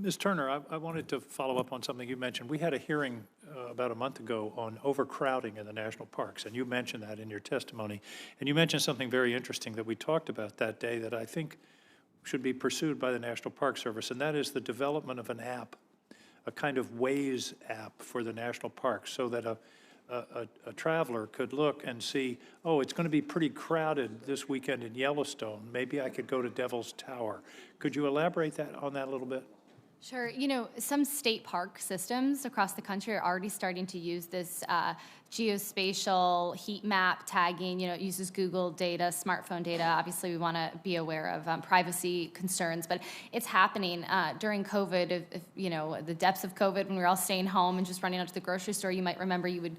Ms. Turner, I wanted to follow up on something you mentioned. We had a hearing about a month ago on overcrowding in the national parks, and you mentioned that in your testimony. And you mentioned something very interesting that we talked about that day that I think should be pursued by the National Park Service, and that is the development of an app, a kind of Waze app for the national parks, so that a traveler could look and see, oh, it's going to be pretty crowded this weekend in Yellowstone. Maybe I could go to Devil's Tower. Could you elaborate on that a little bit? Sure. You know, some state park systems across the country are already starting to use this geospatial heat map tagging. You know, it uses Google data, smartphone data. Obviously, we want to be aware of privacy concerns, but it's happening during COVID. If, you know, the depths of COVID, when we were all staying home and just running out to the grocery store, you might remember you would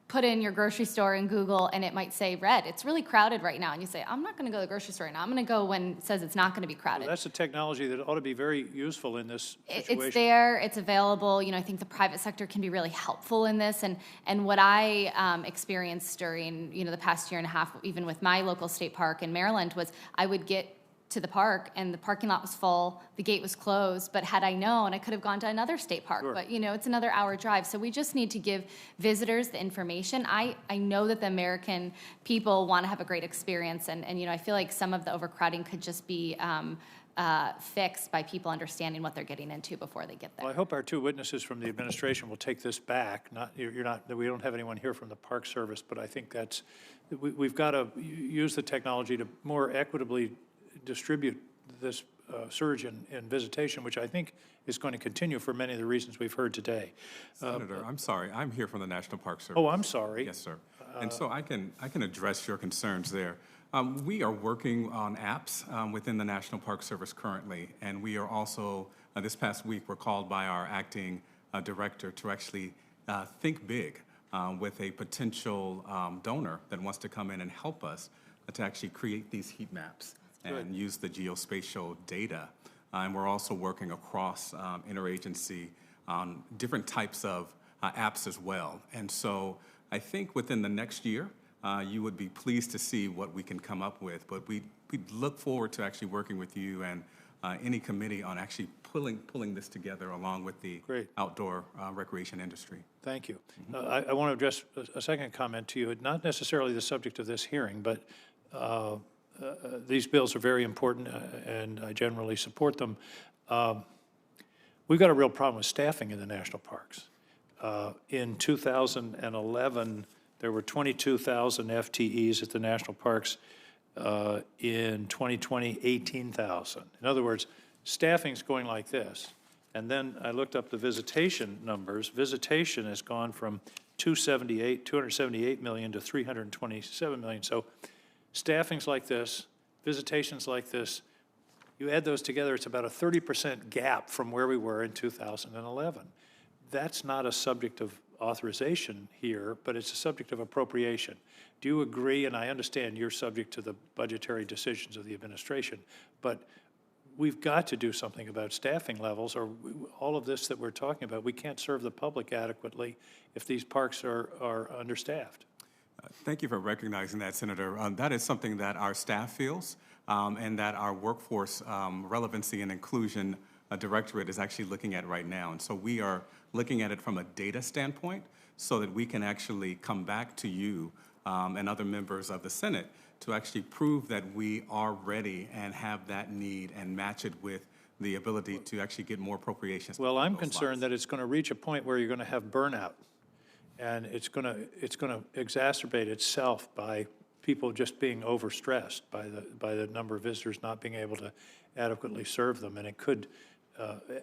put in your grocery store in Google and it might say red. It's really crowded right now. And you say, I'm not going to go to the grocery store right now. I'm going to go when it says it's not going to be crowded. Well, that's a technology that ought to be very useful in this situation. It's there. It's available. You know, I think the private sector can be really helpful in this. And what I experienced during, you know, the past year and a half, even with my local state park in Maryland, was I would get to the park and the parking lot was full, the gate was closed, but had I known, I could have gone to another state park. Sure. But, you know, it's another hour drive. So we just need to give visitors the information. I know that the American people want to have a great experience, and you know, I feel like some of the overcrowding could just be fixed by people understanding what they're getting into before they get there. Well, I hope our two witnesses from the administration will take this back. We don't have anyone here from the Park Service, but I think we've got to use the technology to more equitably distribute this surge in visitation, which I think is going to continue for many of the reasons we've heard today. Senator, I'm sorry. I'm here from the National Park Service. Oh, I'm sorry. Yes, sir. And so I can address your concerns there. We are working on apps within the National Park Service currently, and we are also, this past week, we're called by our acting director to actually think big with a potential donor that wants to come in and help us to actually create these heat maps and use the geospatial data. And we're also working across interagency on different types of apps as well. And so I think within the next year, you would be pleased to see what we can come up with. But we look forward to actually working with you and any committee on actually pulling this together along with the outdoor recreation industry. Thank you. I want to address a second comment to you, not necessarily the subject of this hearing, but these bills are very important, and I generally support them. We've got a real problem with staffing in the national parks. In 2011, there were 22,000 FTEs at the national parks. In 2020, 18,000. In other words, staffing's going like this. And then I looked up the visitation numbers. Visitation has gone from 278 million to 327 million. So staffing's like this, visitation's like this. You add those together, it's about a 30% gap from where we were in 2011. That's not a subject of authorization here, but it's a subject of appropriation. Do you agree, and I understand you're subject to the budgetary decisions of the administration, but we've got to do something about staffing levels, or all of this that we're talking about, we can't serve the public adequately if these parks are understaffed. Thank you for recognizing that, Senator. That is something that our staff feels, and that our workforce relevancy and inclusion directorate is actually looking at right now. And so we are looking at it from a data standpoint so that we can actually come back to you and other members of the Senate to actually prove that we are ready and have that need and match it with the ability to actually get more appropriations. Well, I'm concerned that it's going to reach a point where you're going to have burnout. And it's going to exacerbate itself by people just being overstressed by the number of visitors not being able to adequately serve them, and it could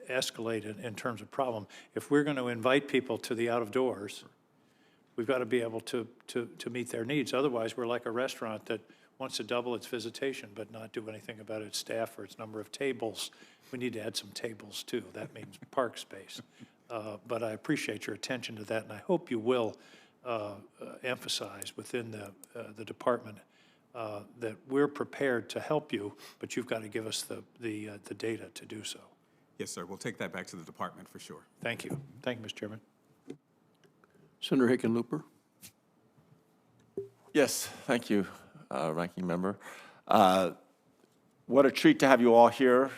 escalate in terms of problem. If we're going to invite people to the out of doors, we've got to be able to meet their needs. Otherwise, we're like a restaurant that wants to double its visitation but not do anything about its staff or its number of tables. We need to add some tables too. That means park space. But I appreciate your attention to that, and I hope you will emphasize within the department that we're prepared to help you, but you've got to give us the data to do so. Yes, sir. We'll take that back to the department for sure. Thank you. Thank you, Mr. Chairman. Senator Hickenlooper. Yes, thank you, Ranking Member. What a treat to have you all here.